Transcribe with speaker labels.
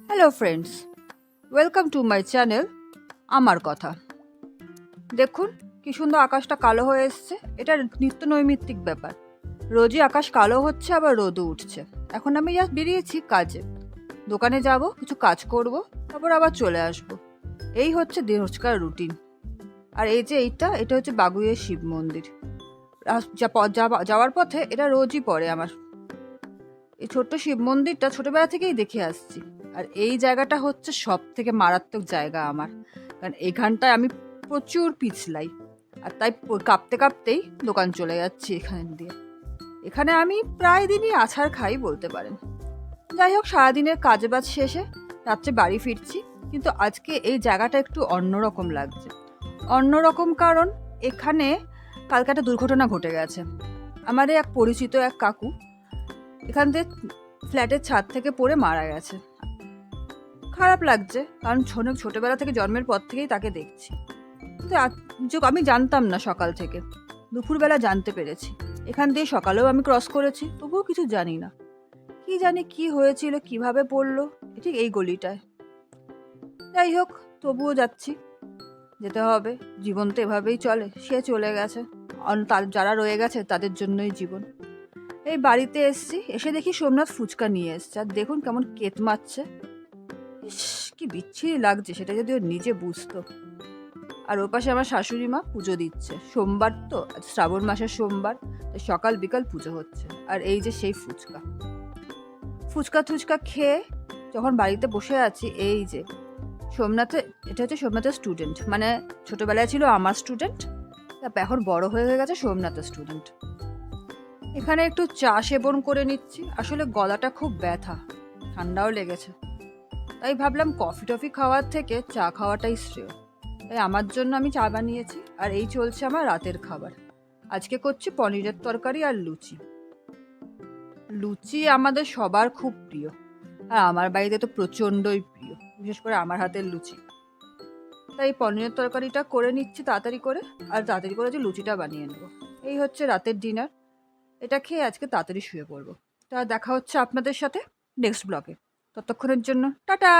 Speaker 1: Hello friends, welcome to my channel আমার কথা। দেখুন কি সুন্দর আকাশটা কালো হয়ে এসছে। এটা নিত্য নৈমিত্তিক ব্যাপার। রোজই আকাশ কালো হচ্ছে, আবার রোদও উঠছে। এখন আমি জাস্ট বেরিয়েছি কাজে, দোকানে যাব, কিছু কাজ করব, তারপর আবার চলে আসব। এই হচ্ছে রোজকার রুটিন। আর এই যে এটা হচ্ছে বাগুইয়ের শিব মন্দির। যাওয়ার পথে এটা রোজই পড়ে আমার। এই ছোট্ট শিব মন্দিরটা ছোটবেলা থেকেই দেখে আসছি। আর এই জায়গাটা হচ্ছে সব থেকে মারাত্মক জায়গা আমার, কারণ এখানটায় আমি প্রচুর পিছলাই। আর তাই কাঁপতে কাঁপতেই দোকান চলে যাচ্ছি এখান দিয়ে। এখানে আমি প্রায় দিনই আছাড় খাই বলতে পারেন। যাই হোক, সারাদিনের কাজবাজ শেষে রাত্রে বাড়ি ফিরছি, কিন্তু আজকে এই জায়গাটা একটু অন্যরকম লাগছে। অন্যরকম কারণ এখানে কালকে একটা দুর্ঘটনা ঘটে গেছে। আমাদের এক পরিচিত এক কাকু এখান থেকে ফ্ল্যাটের ছাদ থেকে পড়ে মারা গেছে। খারাপ লাগছে, কারণ ছোটবেলা থেকে জন্মের পর থেকেই তাকে দেখছি। কিন্তু আমি জানতাম না সকাল থেকে, দুপুরবেলা জানতে পেরেছি। এখান দিয়ে সকালেও আমি ক্রস করেছি, তবুও কিছু জানি না। কি জানি কি হয়েছিল, কিভাবে পড়লো ঠিক এই গলিটায়। যাই হোক, তবুও যাচ্ছি, যেতে হবে। জীবন তো এভাবেই চলে। সে চলে গেছে, যারা রয়ে গেছে তাদের জন্যই জীবন। এই বাড়িতে এসে দেখি সোমনাথ ফুচকা নিয়ে এসছে, আর দেখুন কেমন কেত মারছে। ইস, কি বিচ্ছিরি লাগছে, সেটা যদি ও নিজে বুঝতো। আর ওর পাশে আমার শাশুড়ি মা পুজো দিচ্ছে। সোমবার তো, শ্রাবণ মাসের সোমবার, সকাল বিকাল পুজো হচ্ছে। আর এই যে সেই ফুচকা খেয়ে যখন বাড়িতে বসে আছি, এই যে এটা হচ্ছে সোমনাথের স্টুডেন্ট, মানে ছোটবেলায় ছিল আমার স্টুডেন্ট, তারপর এখন বড় হয়ে গেছে সোমনাথের স্টুডেন্ট। এখানে একটু চা সেবন করে নিচ্ছি। আসলে গলাটা খুব ব্যথা, ঠান্ডাও লেগেছে, তাই ভাবলাম কফি টফি খাওয়ার থেকে চা খাওয়াটাই শ্রেয়। তাই আমার জন্য আমি চা বানিয়েছি। আর এই চলছে আমার রাতের খাবার। আজকে করছি পনিরের তরকারি আর লুচি। লুচি আমাদের সবার খুব প্রিয়, আর আমার বাড়িতে তো প্রচণ্ডই প্রিয়, বিশেষ করে আমার হাতের লুচি। তাই পনিরের তরকারিটা করে নিচ্ছি তাড়াতাড়ি করে, আর তাড়াতাড়ি করে যে লুচিটা বানিয়ে নেব। এই হচ্ছে রাতের ডিনার। এটা খেয়ে আজকে তাড়াতাড়ি শুয়ে পড়বো। তা দেখা হচ্ছে আপনাদের সাথে নেক্সট ব্লগে। ততক্ষণের জন্য টাটা।